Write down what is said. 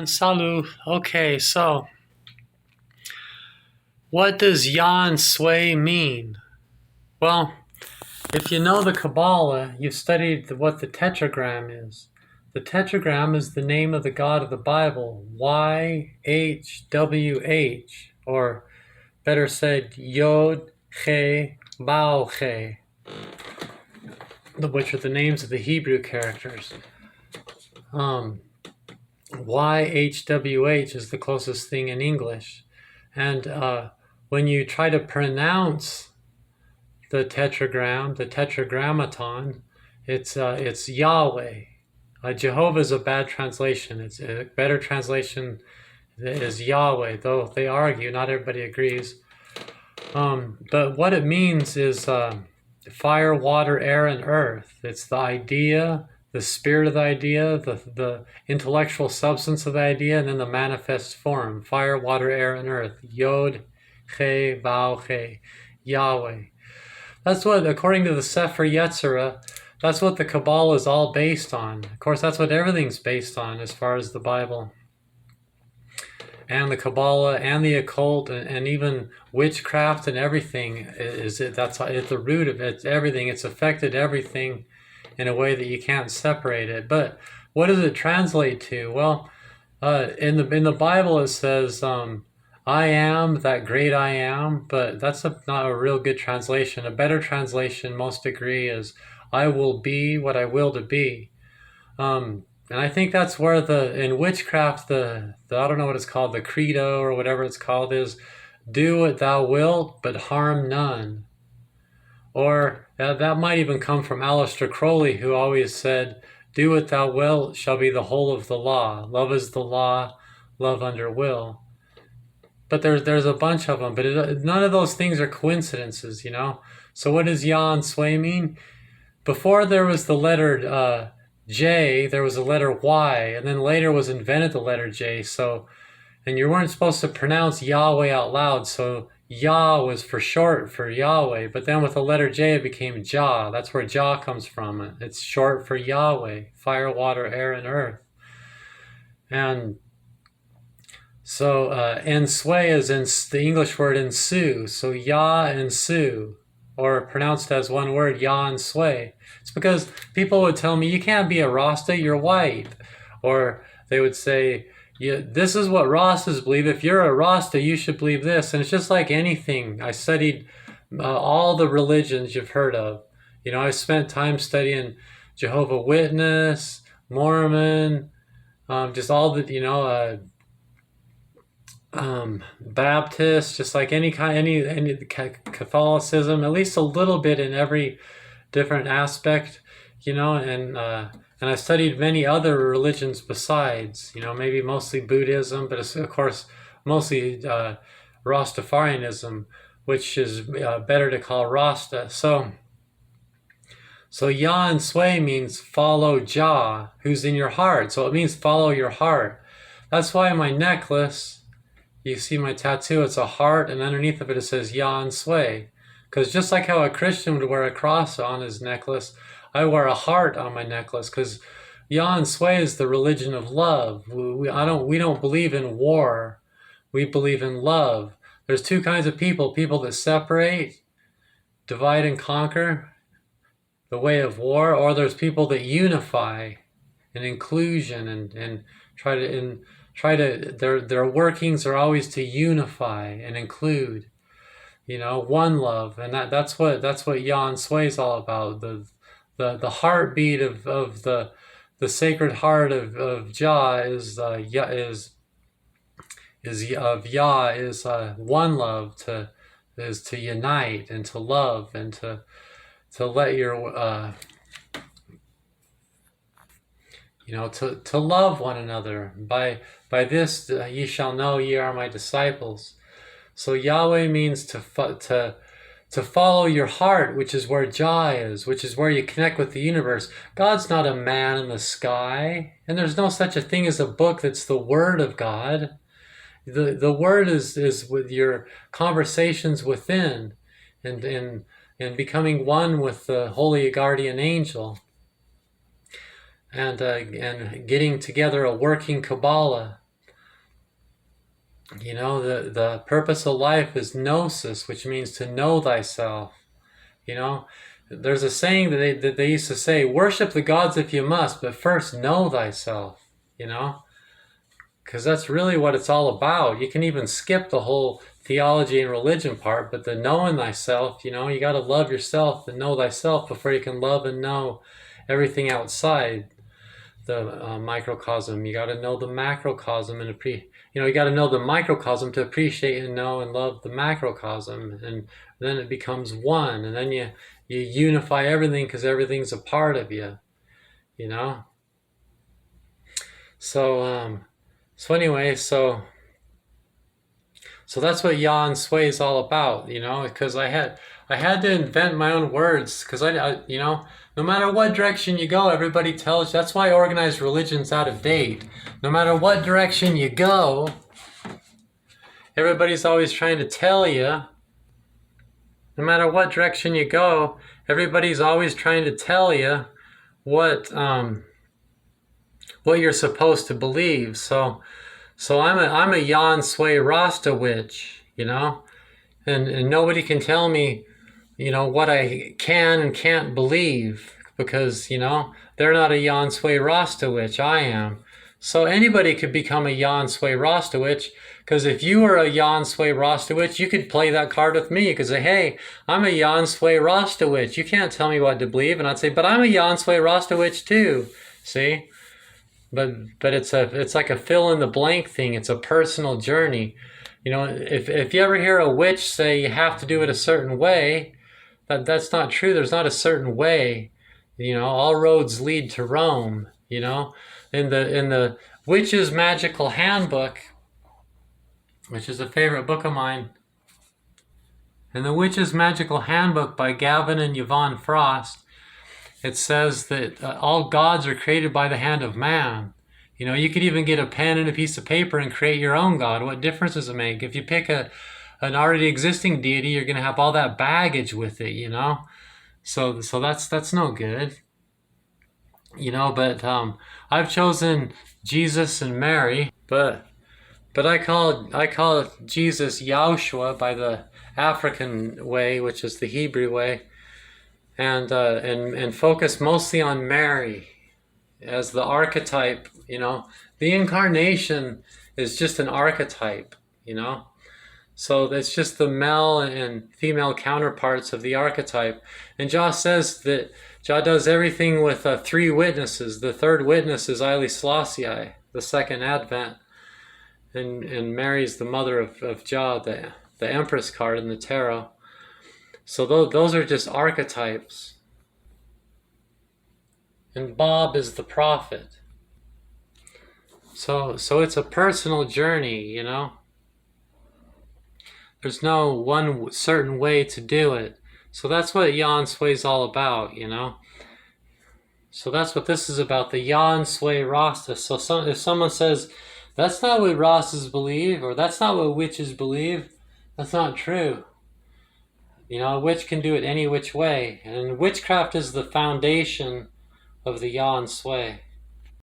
Salut. Okay, so what does Yahensue mean? Well, if you know the Kabbalah, you've studied what the tetragram is. The tetragram is the name of the God of the Bible, YHWH, or better said, Yod He Bao He, which are the names of the Hebrew characters. YHWH is the closest thing in English. And when you try to pronounce the tetragram, the tetragrammaton, it's Yahweh. Jehovah is a bad translation. It's a better translation is Yahweh, though they argue. Not everybody agrees. But what it means is fire, water, air, and earth. It's the idea, the spirit of the idea, the intellectual substance of the idea, and then the manifest form. Fire, water, air, and earth. Yod, He, Vau, He. Yahweh. That's what, according to the Sefer Yetzirah, that's what the Kabbalah is all based on. Of course, that's what everything's based on as far as the Bible. And the Kabbalah and the occult and even witchcraft and everything that's at the root of it. It's everything. It's affected everything in a way that you can't separate it. But what does it translate to? Well, in the Bible it says, I am that great I am, but that's not a real good translation. A better translation, most agree, is I will be what I will to be. And I think that's where in witchcraft, the I don't know what it's called, the credo or whatever it's called is, do what thou wilt, but harm none. Or that might even come from Aleister Crowley, who always said, do what thou wilt shall be the whole of the law. Love is the law, love under will. But there's a bunch of them, but none of those things are coincidences, you know? So what does Yahensue mean? Before there was the letter J, there was a letter Y, and then later was invented the letter J. So, and you weren't supposed to pronounce Yahweh out loud, so Yah was for short for Yahweh, but then with the letter J it became Jah. That's where Jah comes from. It's short for Yahweh, fire, water, air, and earth. And so Ensue is in the English word ensue, so Yahensue, or pronounced as one word, Yahensue. It's because people would tell me, you can't be a Rasta, you're white. Or they would say, yeah, this is what Rastas believe. If you're a Rasta, you should believe this. And it's just like anything. I studied all the religions you've heard of. You know, I spent time studying Jehovah's Witness, Mormon, just all the, you know, Baptist, just like any Catholicism, at least a little bit in every different aspect, you know, and I studied many other religions besides, you know, maybe mostly Buddhism, but of course mostly Rastafarianism, which is better to call Rasta. So Yahensue means follow Jah, who's in your heart. So it means follow your heart. That's why my necklace, you see my tattoo, it's a heart, and underneath of it says Yahensue. Because just like how a Christian would wear a cross on his necklace, I wear a heart on my necklace, because Yahensue is the religion of love. We don't believe in war. We believe in love. There's two kinds of people that separate, divide and conquer, the way of war, or there's people that unify and inclusion and try to their workings are always to unify and include, you know, one love. And that's what Yahensue is all about. The heartbeat of the sacred heart of Jah is of Yah is one love, is to unite and to love and to let your you know, to love one another. By this ye shall know ye are my disciples. So Yahweh means to follow your heart, which is where Jah is, which is where you connect with the universe. God's not a man in the sky, and there's no such a thing as a book that's the Word of God. The Word is with your conversations within, and becoming one with the holy guardian angel. And getting together a working Kabbalah, You know, the purpose of life is gnosis, which means to know thyself. You know, there's a saying that they used to say, worship the gods if you must, but first know thyself, you know, because that's really what it's all about. You can even skip the whole theology and religion part, but the knowing thyself, you know, you got to love yourself and know thyself before you can love and know everything outside the microcosm. You got to know the macrocosm and you got to know the microcosm to appreciate and know and love the macrocosm, and then it becomes one, and then you unify everything because everything's a part of you, you know. So anyway, so that's what Yahensue is all about, you know, because I had to invent my own words because you know, no matter what direction you go, everybody tells you. That's why organized religion's out of date. No matter what direction you go, everybody's always trying to tell you. No matter what direction you go, everybody's always trying to tell you what you're supposed to believe. So I'm a Yahensue Rostowich, you know, and nobody can tell me, you know, what I can and can't believe because, you know, they're not a Yahensue Rostowich. I am. So anybody could become a Yahensue Rostowich, because if you were a Yahensue Rostowich, you could play that card with me. You could say, hey, I'm a Yahensue Rostowich. You can't tell me what to believe. And I'd say, but I'm a Yahensue Rostowich too. See? But it's like a fill in the blank thing. It's a personal journey. You know, if you ever hear a witch say you have to do it a certain way, that's not true. There's not a certain way. You know, all roads lead to Rome. You know, in the Witch's Magical Handbook, which is a favorite book of mine, in the Witch's Magical Handbook by Gavin and Yvonne Frost, it says that all gods are created by the hand of man. You know, you could even get a pen and a piece of paper and create your own god. What difference does it make? If you pick an already existing deity, you're going to have all that baggage with it, you know? So that's no good. You know, but I've chosen Jesus and Mary, but I call Jesus Yahshua by the African way, which is the Hebrew way, and focus mostly on Mary as the archetype. You know, the incarnation is just an archetype, you know. So it's just the male and female counterparts of the archetype. And Jah says that Jah does everything with three witnesses. The third witness is Haile Selassie, the second advent. And Mary's the mother of Jah, the Empress card in the tarot. So those are just archetypes. And Bob is the prophet. So it's a personal journey, you know. There's no one certain way to do it. So that's what Yahensue is all about, you know. So that's what this is about, the Yahensue Rasta. So if someone says, that's not what Rastas believe, or that's not what witches believe, that's not true. You know, a witch can do it any which way. And witchcraft is the foundation of the Yahensue.